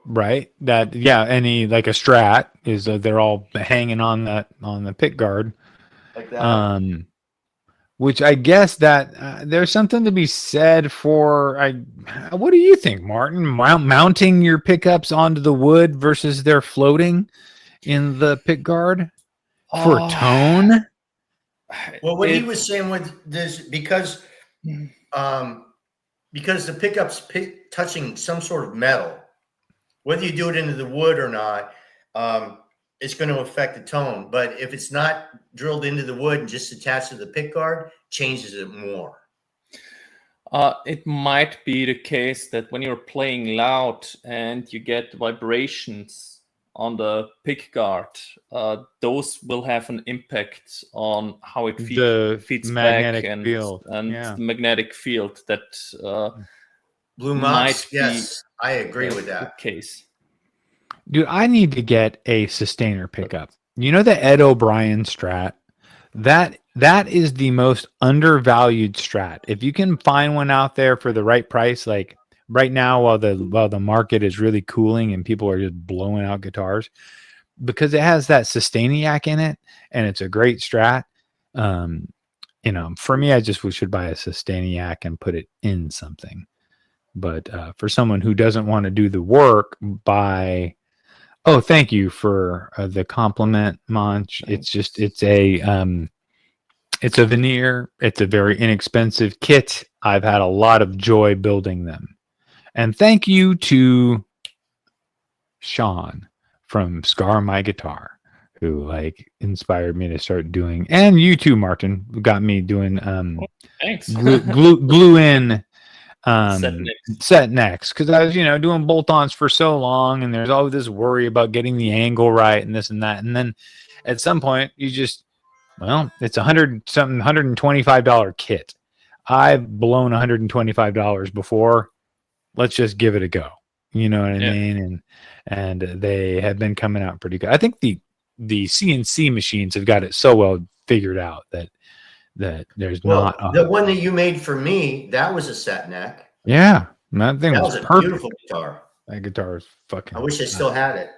right. That any like a Strat is they're all hanging on the pick guard. Like that. Which I guess that there's something to be said for. What do you think, Martin? Mounting your pickups onto the wood versus they're floating in the pick guard for tone. Well, what he was saying with this, because the pickup's touching some sort of metal, whether you do it into the wood or not, it's going to affect the tone. But if it's not drilled into the wood and just attached to the pick guard, changes it more. It might be the case that when you're playing loud and you get vibrations on the pick guard, those will have an impact on how it The feeds magnetic back and field, the yeah. magnetic field that Blue might Mox, be yes, I agree with the that. case. Dude, I need to get a sustainer pickup. You know the Ed O'Brien Strat? That is the most undervalued Strat. If you can find one out there for the right price, like right now while the market is really cooling and people are just blowing out guitars, because it has that Sustainiac in it and it's a great Strat. You know, for me, I just should buy a Sustainiac and put it in something. But for someone who doesn't want to do the work, buy. Oh, thank you for the compliment, Monch. Thanks. It's a veneer. It's a very inexpensive kit. I've had a lot of joy building them. And thank you to Sean from Scar My Guitar, who inspired me to start doing, and you too, Martin, who got me doing Thanks. glue in Set next. next, because I was doing bolt-ons for so long, and there's always this worry about getting the angle right and this and that, and then at some point you just, it's $125 kit. I've blown $125 before. Let's just give it a go. You know what I mean? And they have been coming out pretty good. I think the CNC machines have got it so well figured out that there's not. The one that you made for me, that was a set neck. Yeah, that thing That was was a perfect. beautiful guitar. That guitar is fucking. I wish I still had it.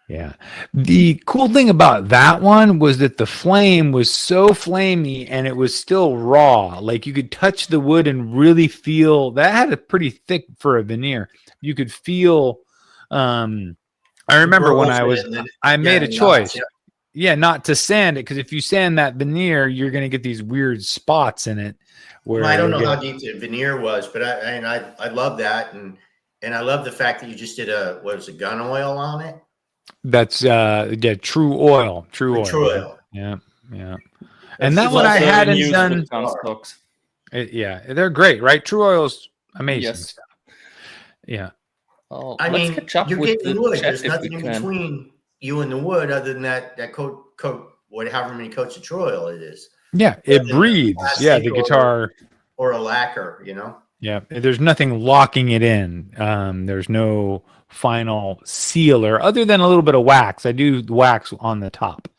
Yeah. The cool thing about that one was that the flame was so flamey and it was still raw. Like you could touch the wood and really feel that had a pretty thick for a veneer. You could feel. I remember when I made a choice. Yeah, not to sand it, because if you sand that veneer, you're going to get these weird spots in it. Where I don't know how deep the veneer was, but I love that, and I love the fact that you just did a gun oil on it. That's true oil. True oil. Yeah. And that one I hadn't done. They're great, right? True oil's amazing. Yes. Yeah. Oh, I mean, catch up you're with getting the wood. chat There's if nothing we in can. between you and the wood other than that coat, however many coats of true oil it is. Yeah, it breathes. Yeah, the guitar or a lacquer, you know. Yeah, there's nothing locking it in. There's no final sealer other than a little bit of wax. I do wax on the top.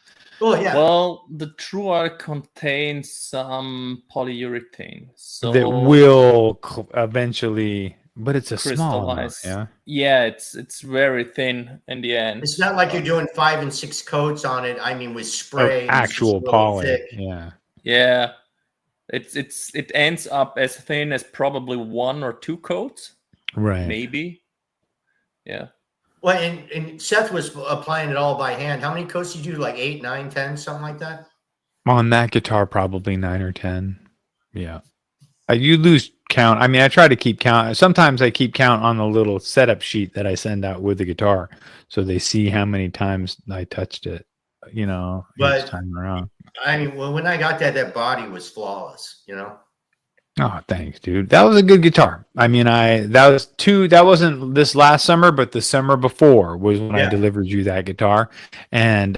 Oh yeah. Well, the true oil contains some polyurethane, so that will eventually, but it's a small amount, crystallize. Yeah, it's very thin in the end. It's not like you're doing 5 and 6 coats on it. I mean, with spray, actual poly. Yeah. It ends up as thin as probably 1 or 2 coats, right? Maybe. Yeah. Well, and Seth was applying it all by hand. How many coats did you do? Like 8, 9, 10, something like that? On that guitar, probably 9 or 10. Yeah. You lose count. I mean, I try to keep count. Sometimes I keep count on the little setup sheet that I send out with the guitar, so they see how many times I touched it, each time around. I mean, well, when I got that body was flawless, you know? Oh, thanks, dude. That was a good guitar. I mean, that wasn't this last summer, but the summer before was when I delivered you that guitar. And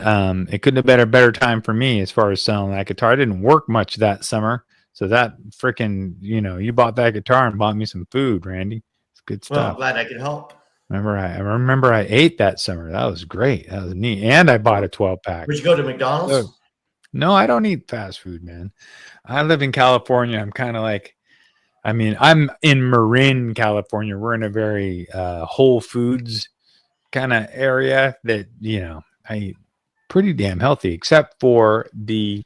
it couldn't have been a better time for me as far as selling that guitar. I didn't work much that summer. So that freaking, you bought that guitar and bought me some food, Randy. It's good stuff. Well, I'm glad I could help. I remember I ate that summer. That was great. That was neat. And I bought a 12-pack. Would you go to McDonald's? No, I don't eat fast food, man. I live in California. I'm kind of like, I'm in Marin, California. We're in a very Whole Foods kind of area that, I eat pretty damn healthy, except for the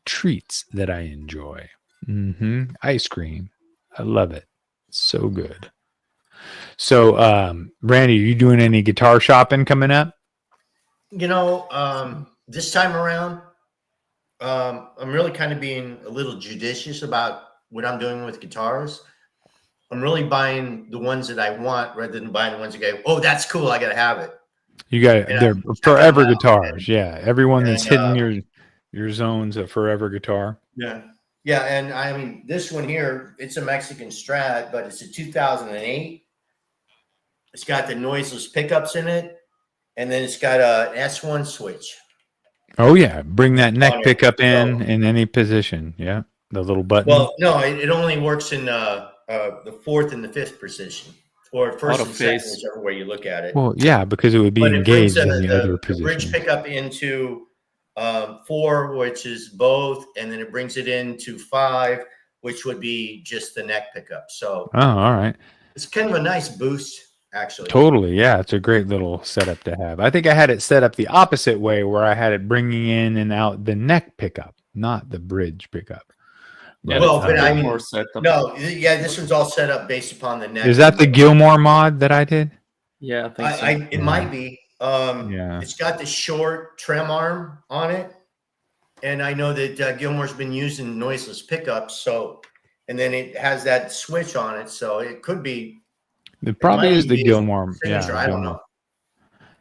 treats that I enjoy. Ice cream. I love it. It's so good. So, Randy, are you doing any guitar shopping coming up? This time around, I'm really kind of being a little judicious about what I'm doing with guitars. I'm really buying the ones that I want rather than buying the ones that go, oh, that's cool, I gotta have it. You got it. They're forever guitars. Everyone that's hitting your zone's a forever guitar. Yeah, and I mean this one here, it's a Mexican Strat, but it's a 2008. It's got the noiseless pickups in it, and then it's got a S1 switch. Oh yeah, bring that neck pickup in any position. Yeah, the little button. Well, no, it only works in the 4th and the 5th position, or first and second, whichever way you look at it. Well, yeah, because it would be engaged in the other position. Bridge pickup into 4, which is both, and then it brings it into 5, which would be just the neck pickup. So, all right, it's kind of a nice boost. Actually, totally. Yeah, it's a great little setup to have. I think I had it set up the opposite way, where I had it bringing in and out the neck pickup, not the bridge pickup. Yeah, but I mean, this one's all set up based upon the neck. Is that the Gilmore mod that I did? Yeah, I think so. It might be. It's got the short trem arm on it, and I know that Gilmore's been using noiseless pickups. So, and then it has that switch on it, so it could be. It probably is the Gilmore. I don't know.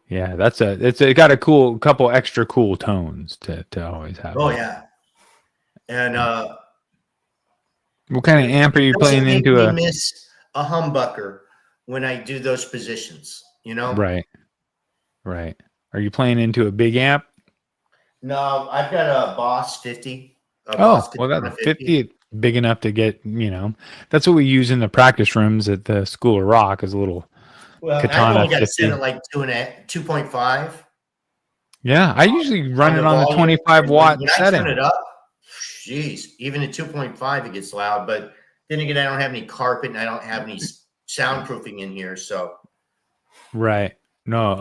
Yeah, it's got a couple extra cool tones to always have. Oh yeah, and what kind of amp are you playing into? I miss a humbucker when I do those positions. Right. Are you playing into a big amp? No, I've got a Boss 50. Well, that 50. big enough to get, that's what we use in the practice rooms at the School of Rock, is a little Well, I've Katana only got to 50. set it like 2.5. Yeah, I usually run it on the volume. 25 watt When I setting. turn it up, geez, even at 2.5 it gets loud. But then again, I don't have any carpet and I don't have any soundproofing in here, so. Right. No,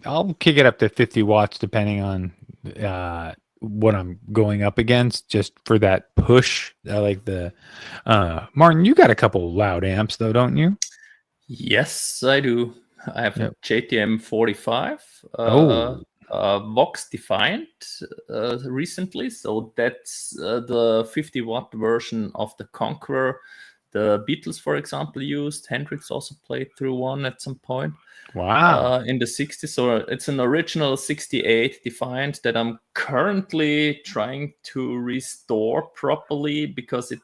I'll kick it up to 50 watts depending on what I'm going up against, just for that push. I like the Martin, you got a couple loud amps though, don't you? Yes, I do. I have a JTM 45, Vox defined recently. So that's the 50 watt version of the Conqueror. The Beatles, for example, used. Hendrix also played through one at some point. Wow. In the 60s. So it's an original 68 defined that I'm currently trying to restore properly because it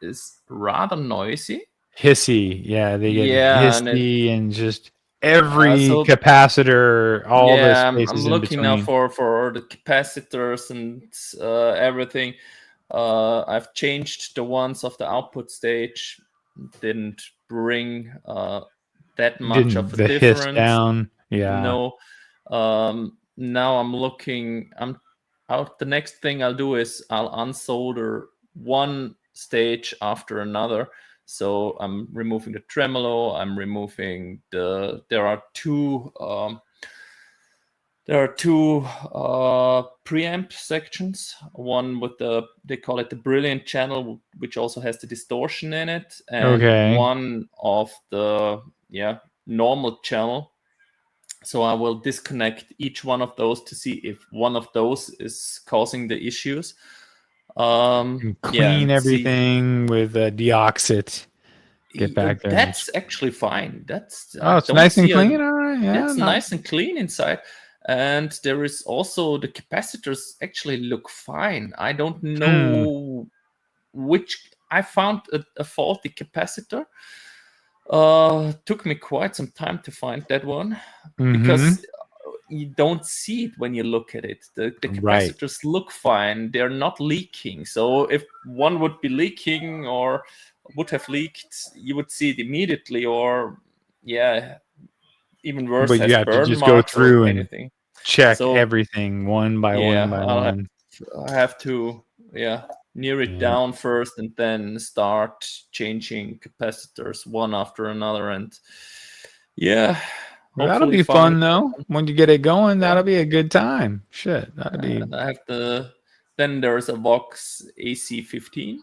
is rather noisy. Hissy. Yeah, they get hissy and just every capacitor, all the spaces I'm in looking between. now for the capacitors and everything. I've changed the ones of the output stage. Didn't bring that much of a the difference. hiss down. Yeah. No. Now I'm looking. I'm out. The next thing I'll do is I'll unsolder one stage after another. So I'm removing the tremolo. I'm removing the. There are two preamp sections. One with they call it the brilliant channel, which also has the distortion in it, and one of the normal channel. So I will disconnect each one of those to see if one of those is causing the issues. Clean everything with deoxit. Get back there. That's actually fine. It's nice and clean. All right, it's nice and clean inside. And there is also the capacitors actually look fine. I don't know which. I found a faulty capacitor. Took me quite some time to find that one because you don't see it when you look at it. The capacitors look fine. They're not leaking. So if one would be leaking or would have leaked, you would see it immediately, or even worse, but you have to just go through and check everything one by one by one. I have to near it down first and then start changing capacitors one after another, and that'll be fun though. When you get it going, that'll be a good time. Shit, that'll be. I have then there's a Vox AC15.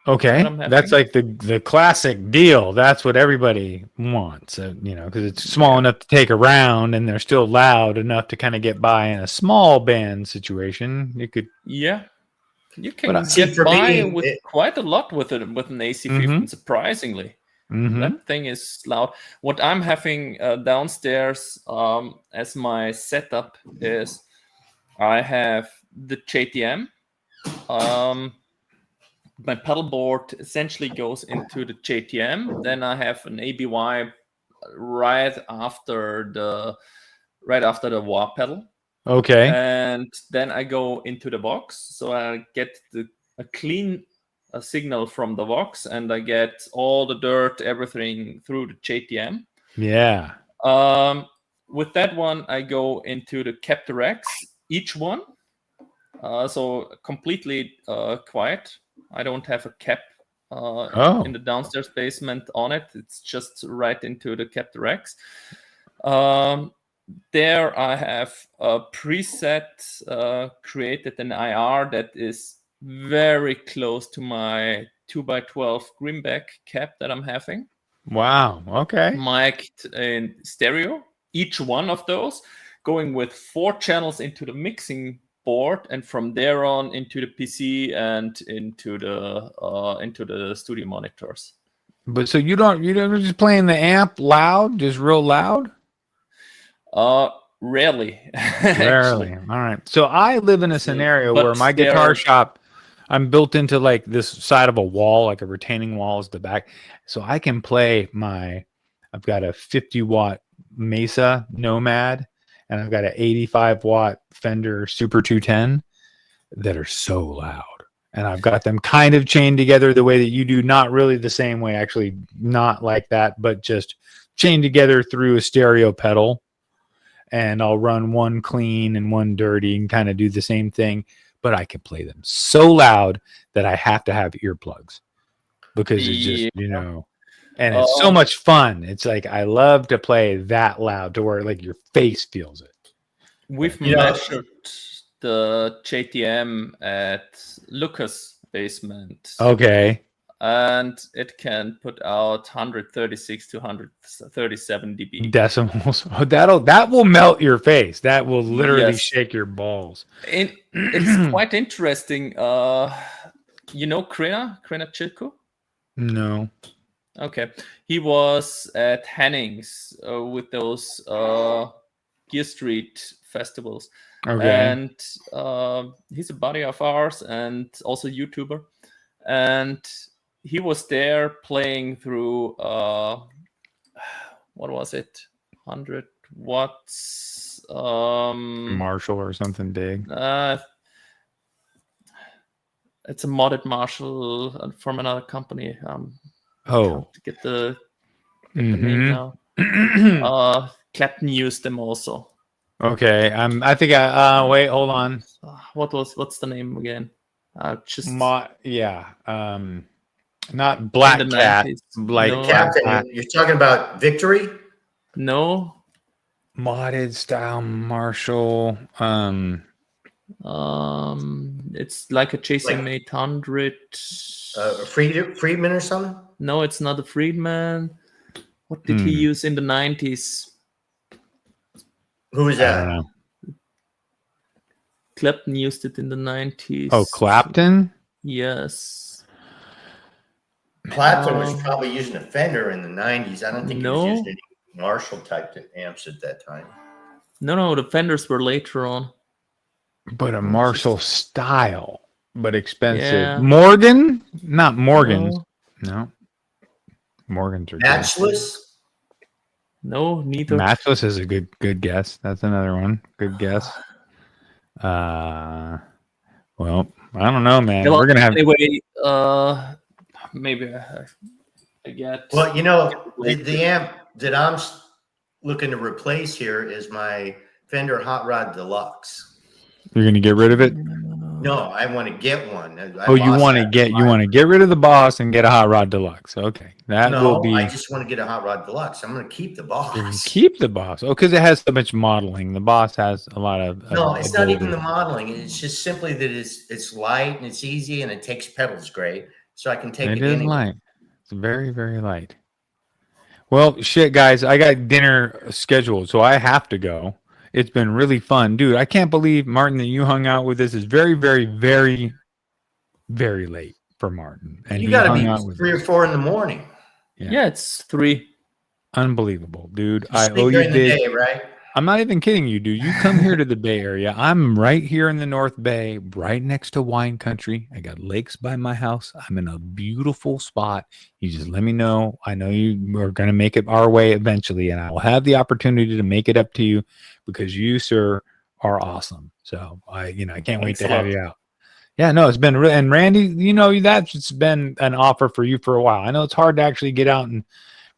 Okay, that's like the classic deal. That's what everybody wants, because it's small enough to take around, and they're still loud enough to kind of get by in a small band situation. You could, you can get by with quite a lot with an AC15. Surprisingly, that thing is loud. What I'm having downstairs as my setup is I have the JTM. My pedal board essentially goes into the JTM. Then I have an ABY right after the wah pedal. Okay. And then I go into the Vox. So I get a clean signal from the Vox, and I get all the dirt, everything through the JTM. Yeah. With that one, I go into the Captor X, each one. So completely quiet. I don't have a cap in the downstairs basement on it. It's just right into the Captor X. There I have a preset created an IR that is very close to my 2x12 Greenback cap that I'm having. Wow. Okay. Mic'd in stereo. Each one of those going with 4 channels into the mixing board, and from there on into the PC and into the studio monitors. But so you don't just playing the amp loud, just real loud? Rarely. Rarely. All right. So I live in a scenario where my guitar shop, I'm built into like this side of a wall, like a retaining wall is the back. So I can play I've got a 50 watt Mesa Nomad, and I've got an 85 watt Fender Super 210 that are so loud. and I've got them kind of chained together the way that you do, not really the same way, actually, not like that, but just chained together through a stereo pedal. And I'll run one clean and one dirty and kind of do the same thing, but I can play them so loud that I have to have earplugs because it's just, and it's so much fun. It's like, I love to play that loud to where like your face feels it. We've measured the JTM at Lucas' basement. Okay. And it can put out 136 to 137 dB. Decimals. Oh, that will melt your face. That will literally shake your balls. It's quite interesting. You know Krina Chilko? No. Okay. He was at Hennings with those Gear Street festivals. Okay. And he's a buddy of ours and also YouTuber. And he was there playing through, what was it? 100 watts. Marshall or something big. It's a modded Marshall from another company. To get the name now. Clapton used them also. Okay. Wait, hold on. What's the name again? Not Black Cat. 90s. Like No. Captain, you're talking about Victory? No. Modded style Marshall. It's like a JCM 800. Friedman or something? No, it's not a Friedman. What did he use in the 90s? Who is I that? don't know. Clapton used it in the 90s. Oh, Clapton? Yes. Clapton was probably using a Fender in the 90s. I don't think he was No. using any Marshall type amps at that time. No, the Fenders were later on. But a Marshall style, but expensive. Yeah. Morgan? Not Morgan's. No. Morgan's are good. Matchless? No, neither. Matchless is a good guess. That's another one. Good guess. Well, I don't know, man. Well, We're gonna have anyway. Maybe I get. Well, the amp that I'm looking to replace here is my Fender Hot Rod Deluxe. You're gonna get rid of it. No, I want to get one. You want to get rid of the Boss and get a Hot Rod Deluxe. Okay, that will be. I just want to get a Hot Rod Deluxe. I'm going to keep the Boss. Keep the Boss. Oh, because it has so much modeling. The Boss has a lot of. No, it's not even the modeling. It's just simply that it's light and it's easy and it takes pedals great, so I can take it. It is light. It's very, very light. Well, shit, guys, I got dinner scheduled, so I have to go. It's been really fun, dude. I can't believe, Martin, that you hung out with us. It's very, very, very, very late for Martin, and you got to hung be 3 or 4 in the morning. Yeah, it's 3. Unbelievable, dude. You I sleep owe you during the big. day, right? I'm not even kidding you, dude. You come here to the Bay Area. I'm right here in the North Bay, right next to wine country. I got lakes by my house. I'm in a beautiful spot. You just let me know. I know you are going to make it our way eventually, and I will have the opportunity to make it up to you because you, sir, are awesome. So I can't wait to have you out. Yeah, no, it's been and Randy, that's been an offer for you for a while. I know it's hard to actually get out and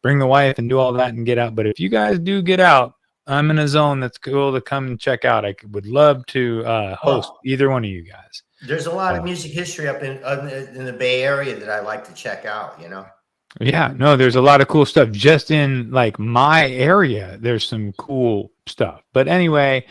bring the wife and do all that and get out, but if you guys do get out, I'm in a zone that's cool to come and check out. I would love to host either one of you guys. There's a lot of music history up in the Bay Area that I like to check out, Yeah, no, there's a lot of cool stuff just in like my area. There's some cool stuff. But anyway,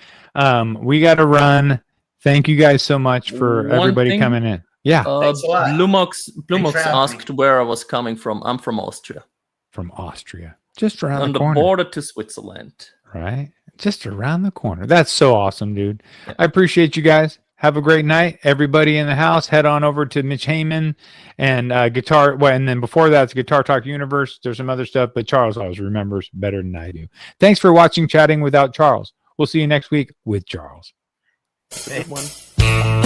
we got to run. Thank you guys so much for everybody coming in. Yeah. Thanks a lot. Blumux asked where I was coming from. I'm from Austria. From Austria. Just around on the corner. border to Switzerland. Right? Just around the corner. That's so awesome, dude. Yeah. I appreciate you guys. Have a great night. Everybody in the house, head on over to Mitch Heyman and Guitar. Well, and then before that, it's Guitar Talk Universe. There's some other stuff, but Charles always remembers better than I do. Thanks for watching Chatting Without Charles. We'll see you next week with Charles. Good one.